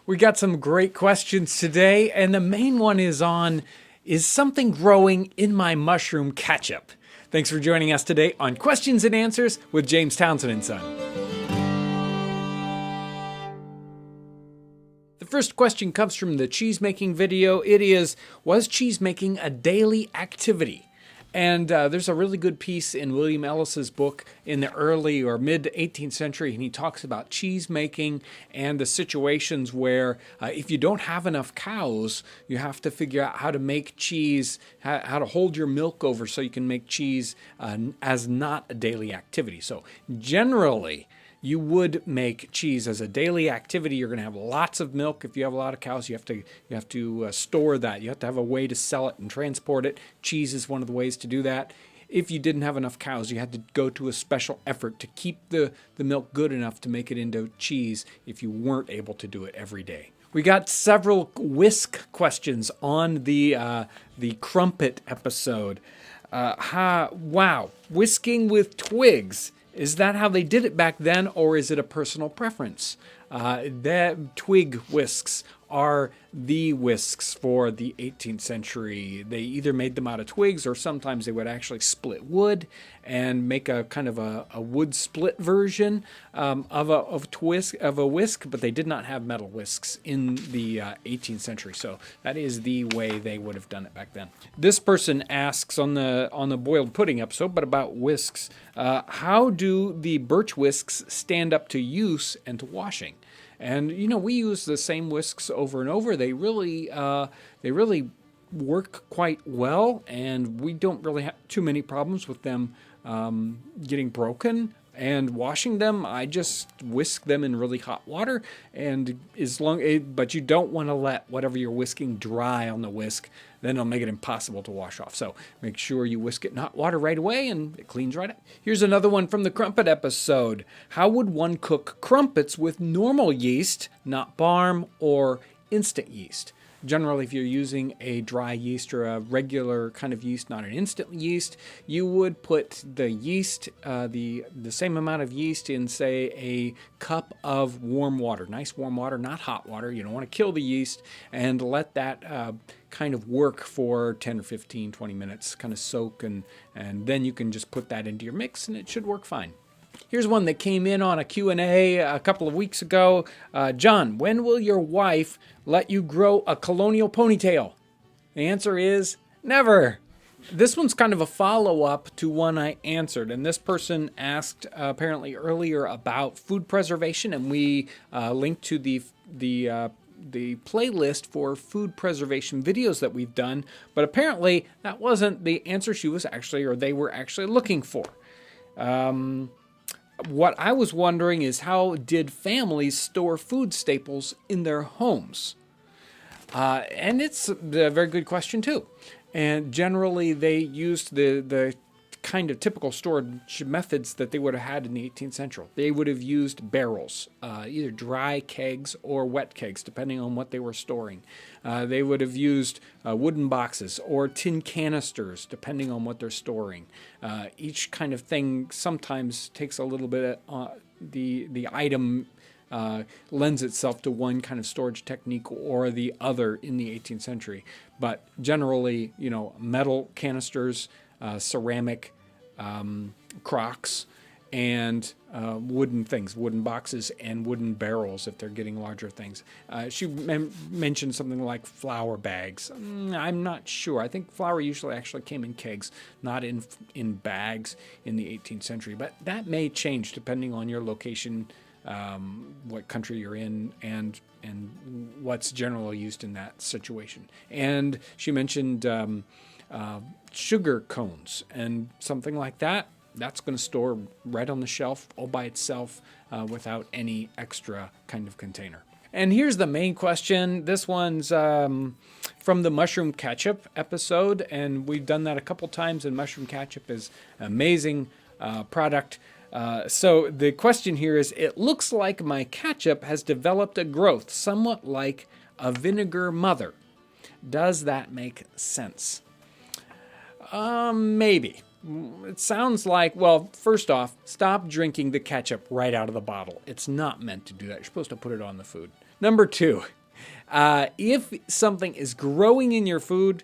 We got some great questions today, and the main one is something growing in my mushroom ketchup? Thanks for joining us today on Questions and Answers with James Townsend and Son. The first question comes from the cheese making video. It is, was cheese making a daily activity? And there's a really good piece in William Ellis's book in the early or mid 18th century, and he talks about cheese making and the situations where if you don't have enough cows, you have to figure out how to make cheese, how to hold your milk over so you can make cheese as not a daily activity. So generally, you would make cheese as a daily activity. You're going to have lots of milk. If you have a lot of cows, you have to store that. You have to have a way to sell it and transport it. Cheese is one of the ways to do that. If you didn't have enough cows, you had to go to a special effort to keep the milk good enough to make it into cheese if you weren't able to do it every day. We got several whisk questions on the Crumpet episode. Wow, whisking with twigs. Is that how they did it back then, or is it a personal preference? The twig whisks are the whisks for the 18th century. They either made them out of twigs, or sometimes they would actually split wood and make a kind of a wood split version of a whisk, but they did not have metal whisks in the 18th century. So that is the way they would have done it back then. This person asks on the boiled pudding episode, but about whisks, how do the birch whisks stand up to use and to washing? And, we use the same whisks over and over. They really work quite well, and we don't really have too many problems with them getting broken. And washing them, I just whisk them in really hot water, but you don't want to let whatever you're whisking dry on the whisk. Then it'll make it impossible to wash off. So make sure you whisk it in hot water right away, and it cleans right up. Here's another one from the Crumpet episode. How would one cook crumpets with normal yeast, not Barm or instant yeast? Generally, if you're using a dry yeast or a regular kind of yeast, not an instant yeast, you would put the yeast, the same amount of yeast in, say, a cup of warm water. Nice warm water, not hot water. You don't want to kill the yeast, and let that kind of work for 10 or 15, 20 minutes, kind of soak, and then you can just put that into your mix, and it should work fine. Here's one that came in on a Q&A a couple of weeks ago. John, when will your wife let you grow a colonial ponytail? The answer is never. This one's kind of a follow-up to one I answered, and this person asked apparently earlier about food preservation, and we linked to the playlist for food preservation videos that we've done, but apparently that wasn't the answer they were actually looking for. What I was wondering is, how did families store food staples in their homes? And it's a very good question, too. And generally, they used the kind of typical storage methods that they would have had in the 18th century. They would have used barrels, either dry kegs or wet kegs, depending on what they were storing. They would have used wooden boxes or tin canisters, depending on what they're storing. Each kind of thing sometimes takes a little bit of the item lends itself to one kind of storage technique or the other in the 18th century. But generally, metal canisters, ceramic crocks, and wooden things, wooden boxes and wooden barrels if they're getting larger things. She mentioned something like flour bags. I'm not sure. I think flour usually actually came in kegs, not in bags in the 18th century. But that may change depending on your location, what country you're in, and what's generally used in that situation. And she mentioned sugar cones and something like that. That's going to store right on the shelf all by itself without any extra kind of container. And here's the main question. This one's from the mushroom ketchup episode, and we've done that a couple times, and mushroom ketchup is an amazing product. So the question here is, it looks like my ketchup has developed a growth somewhat like a vinegar mother. Does that make sense? Maybe. It sounds like, well, first off, stop drinking the ketchup right out of the bottle. It's not meant to do that. You're supposed to put it on the food. Number two, If something is growing in your food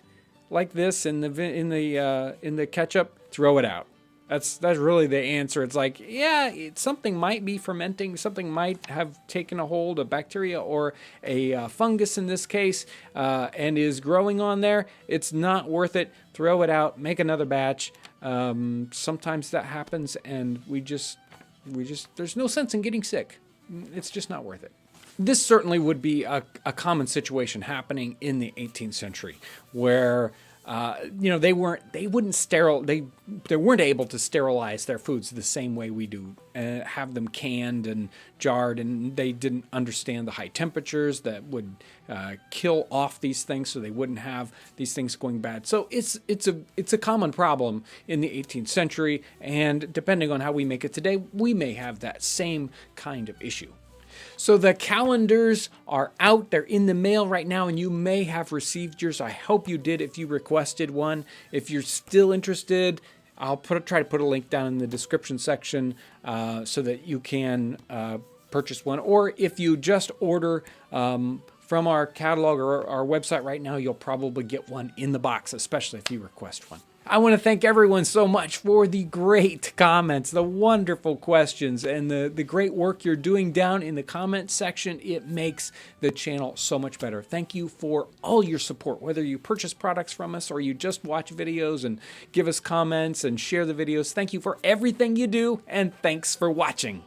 like this in the ketchup, throw it out. That's really the answer. It's like, yeah, something might be fermenting, something might have taken a hold, a bacteria or a fungus in this case, and is growing on there. It's not worth it. Throw it out. Make another batch. Sometimes that happens, and we just there's no sense in getting sick. It's just not worth it. This certainly would be a common situation happening in the 18th century, where they weren't able to sterilize their foods the same way we do, have them canned and jarred, and they didn't understand the high temperatures that would kill off these things, so they wouldn't have these things going bad. So it's a common problem in the 18th century, and depending on how we make it today, we may have that same kind of issue. So the calendars are out. They're in the mail right now, and you may have received yours. I hope you did if you requested one. If you're still interested, I'll try to put a link down in the description section so that you can purchase one. Or if you just order from our catalog or our website right now, you'll probably get one in the box, especially if you request one. I want to thank everyone so much for the great comments, the wonderful questions, and the great work you're doing down in the comment section. It makes the channel so much better. Thank you for all your support, whether you purchase products from us or you just watch videos and give us comments and share the videos. Thank you for everything you do, and thanks for watching.